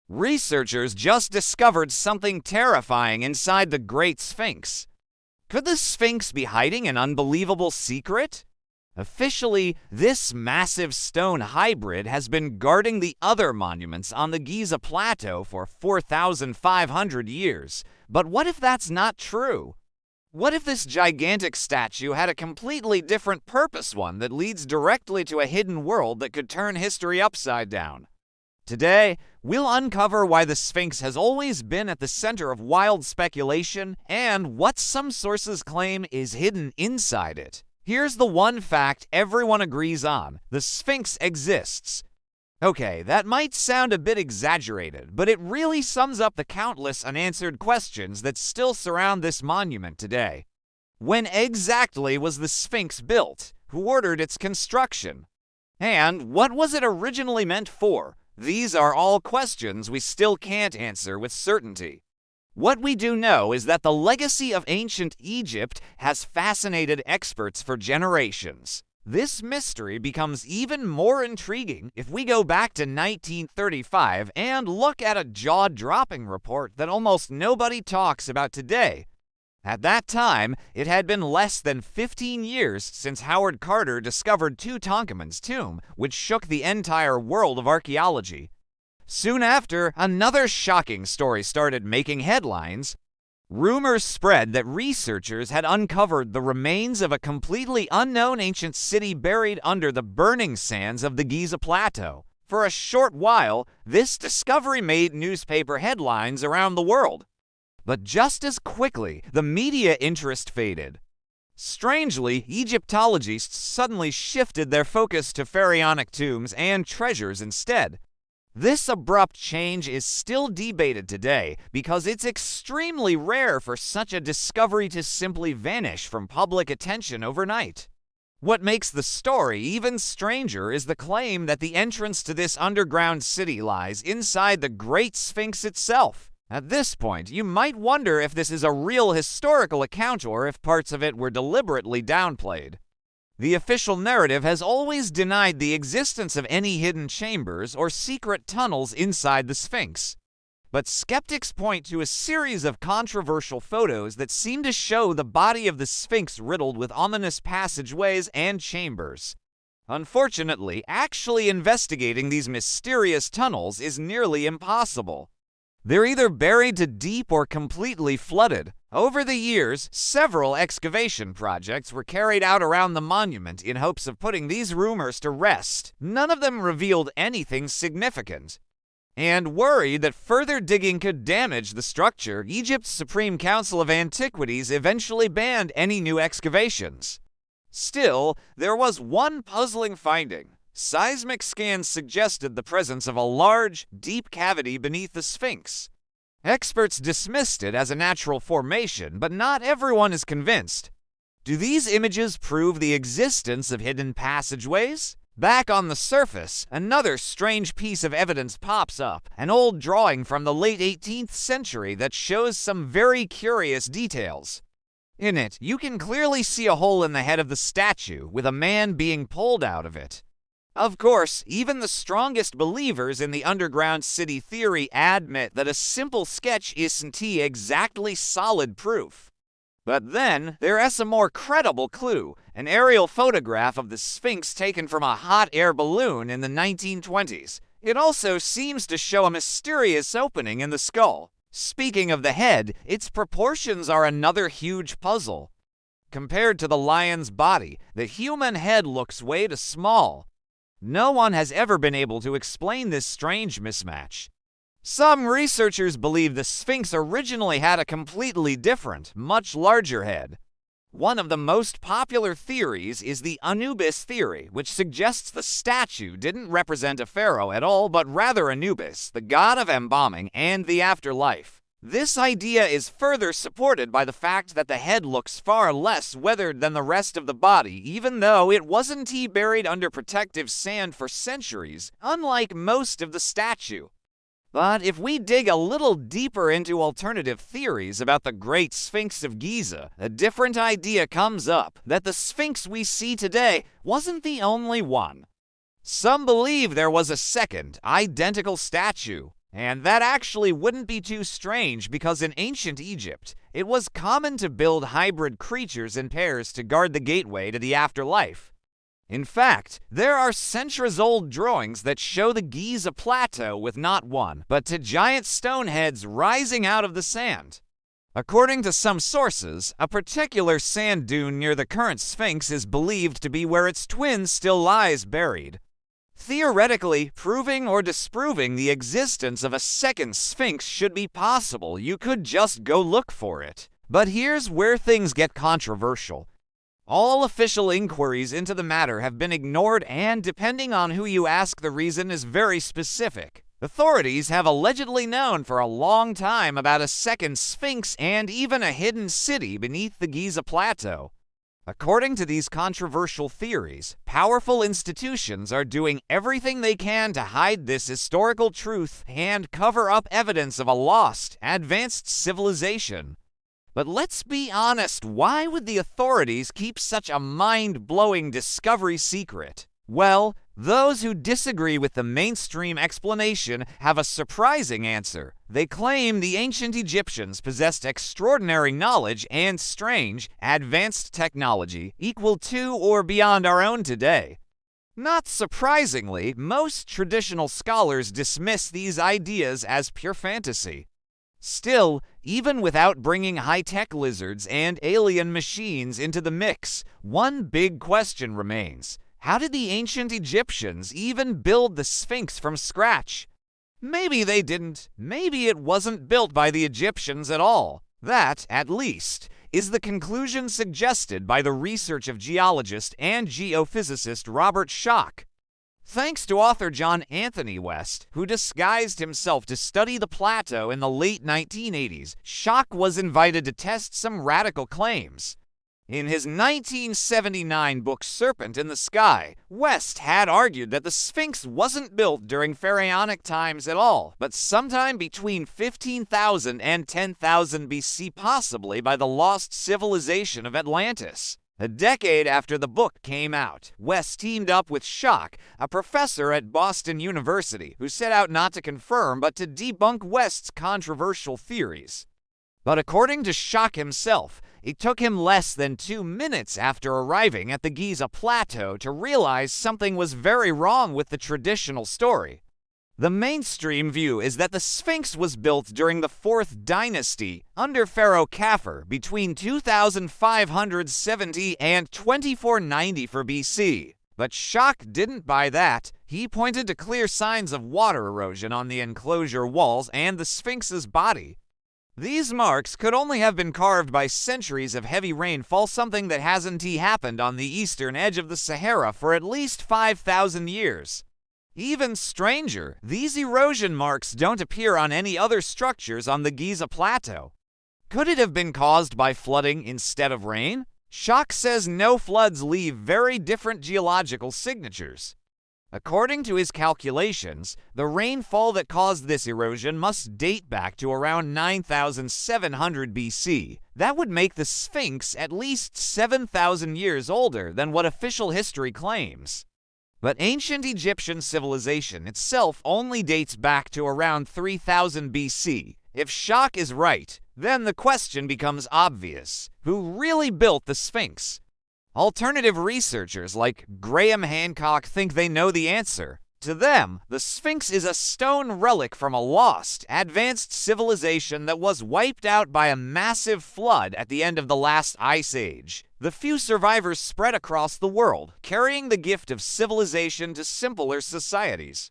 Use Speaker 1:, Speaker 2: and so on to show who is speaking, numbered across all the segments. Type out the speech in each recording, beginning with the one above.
Speaker 1: Researchers just discovered something terrifying inside the Great Sphinx. Could the Sphinx be hiding an unbelievable secret? Officially, this massive stone hybrid has been guarding the other monuments on the Giza Plateau for 4,500 years. But what if that's not true? What if this gigantic statue had a completely different purpose, one that leads directly to a hidden world that could turn history upside down? Today, we'll uncover why the Sphinx has always been at the center of wild speculation and what some sources claim is hidden inside it. Here's the one fact everyone agrees on: the Sphinx exists. Okay, that might sound a bit exaggerated, but it really sums up the countless unanswered questions that still surround this monument today. When exactly was the Sphinx built? Who ordered its construction? And what was it originally meant for? These are all questions we still can't answer with certainty. What we do know is that the legacy of ancient Egypt has fascinated experts for generations. This mystery becomes even more intriguing if we go back to 1935 and look at a jaw-dropping report that almost nobody talks about today. At that time, it had been less than 15 years since Howard Carter discovered Tutankhamun's tomb, which shook the entire world of archaeology. Soon after, another shocking story started making headlines. Rumors spread that researchers had uncovered the remains of a completely unknown ancient city buried under the burning sands of the Giza Plateau. For a short while, this discovery made newspaper headlines around the world. But just as quickly, the media interest faded. Strangely, Egyptologists suddenly shifted their focus to pharaonic tombs and treasures instead. This abrupt change is still debated today because it's extremely rare for such a discovery to simply vanish from public attention overnight. What makes the story even stranger is the claim that the entrance to this underground city lies inside the Great Sphinx itself. At this point, you might wonder if this is a real historical account or if parts of it were deliberately downplayed. The official narrative has always denied the existence of any hidden chambers or secret tunnels inside the Sphinx. But skeptics point to a series of controversial photos that seem to show the body of the Sphinx riddled with ominous passageways and chambers. Unfortunately, actually investigating these mysterious tunnels is nearly impossible. They're either buried to deep or completely flooded. Over the years, several excavation projects were carried out around the monument in hopes of putting these rumors to rest. None of them revealed anything significant. And worried that further digging could damage the structure, Egypt's Supreme Council of Antiquities eventually banned any new excavations. Still, there was one puzzling finding. Seismic scans suggested the presence of a large, deep cavity beneath the Sphinx. Experts dismissed it as a natural formation, but not everyone is convinced. Do these images prove the existence of hidden passageways? Back on the surface, another strange piece of evidence pops up, an old drawing from the late 18th century that shows some very curious details. In it, you can clearly see a hole in the head of the statue, with a man being pulled out of it. Of course, even the strongest believers in the underground city theory admit that a simple sketch isn't exactly solid proof. But then, there is a more credible clue, an aerial photograph of the Sphinx taken from a hot air balloon in the 1920s. It also seems to show a mysterious opening in the skull. Speaking of the head, its proportions are another huge puzzle. Compared to the lion's body, the human head looks way too small. No one has ever been able to explain this strange mismatch. Some researchers believe the Sphinx originally had a completely different, much larger head. One of the most popular theories is the Anubis theory, which suggests the statue didn't represent a pharaoh at all, but rather Anubis, the god of embalming and the afterlife. This idea is further supported by the fact that the head looks far less weathered than the rest of the body, even though it wasn't buried under protective sand for centuries, unlike most of the statue. But if we dig a little deeper into alternative theories about the Great Sphinx of Giza, a different idea comes up, that the Sphinx we see today wasn't the only one. Some believe there was a second, identical statue, And that actually wouldn't be too strange because in ancient Egypt, it was common to build hybrid creatures in pairs to guard the gateway to the afterlife. In fact, there are centuries-old drawings that show the Giza Plateau with not one, but two giant stone heads rising out of the sand. According to some sources, a particular sand dune near the current Sphinx is believed to be where its twin still lies buried. Theoretically, proving or disproving the existence of a second Sphinx should be possible. You could just go look for it. But here's where things get controversial. All official inquiries into the matter have been ignored, and depending on who you ask, the reason is very specific. Authorities have allegedly known for a long time about a second Sphinx and even a hidden city beneath the Giza Plateau. According to these controversial theories, powerful institutions are doing everything they can to hide this historical truth and cover up evidence of a lost, advanced civilization. But let's be honest, why would the authorities keep such a mind-blowing discovery secret? Well, those who disagree with the mainstream explanation have a surprising answer. They claim the ancient Egyptians possessed extraordinary knowledge and strange, advanced technology equal to or beyond our own today. Not surprisingly, most traditional scholars dismiss these ideas as pure fantasy. Still, even without bringing high-tech lizards and alien machines into the mix, one big question remains. How did the ancient Egyptians even build the Sphinx from scratch? Maybe they didn't. Maybe it wasn't built by the Egyptians at all. That, at least, is the conclusion suggested by the research of geologist and geophysicist Robert Schoch. Thanks to author John Anthony West, who disguised himself to study the plateau in the late 1980s, Schoch was invited to test some radical claims. In his 1979 book Serpent in the Sky, West had argued that the Sphinx wasn't built during pharaonic times at all, but sometime between 15,000 and 10,000 BC, possibly by the lost civilization of Atlantis. A decade after the book came out, West teamed up with Schoch, a professor at Boston University, who set out not to confirm but to debunk West's controversial theories. But according to Schoch himself, it took him less than 2 minutes after arriving at the Giza Plateau to realize something was very wrong with the traditional story. The mainstream view is that the Sphinx was built during the 4th dynasty under Pharaoh Khafre between 2570 and 2494 BC. But Schoch didn't buy that. He pointed to clear signs of water erosion on the enclosure walls and the Sphinx's body. These marks could only have been carved by centuries of heavy rainfall, something that hasn't happened on the eastern edge of the Sahara for at least 5,000 years. Even stranger, these erosion marks don't appear on any other structures on the Giza Plateau. Could it have been caused by flooding instead of rain? Schoch says no, floods leave very different geological signatures. According to his calculations, the rainfall that caused this erosion must date back to around 9,700 BC. That would make the Sphinx at least 7,000 years older than what official history claims. But ancient Egyptian civilization itself only dates back to around 3000 BC. If Schoch is right, then the question becomes obvious. Who really built the Sphinx? Alternative researchers like Graham Hancock think they know the answer. To them, the Sphinx is a stone relic from a lost, advanced civilization that was wiped out by a massive flood at the end of the last ice age. The few survivors spread across the world, carrying the gift of civilization to simpler societies.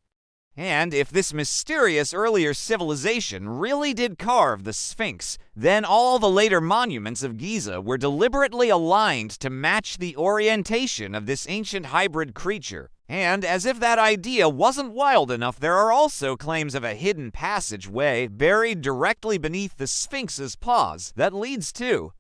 Speaker 1: And if this mysterious earlier civilization really did carve the Sphinx, then all the later monuments of Giza were deliberately aligned to match the orientation of this ancient hybrid creature. And as if that idea wasn't wild enough, there are also claims of a hidden passageway buried directly beneath the Sphinx's paws that leads to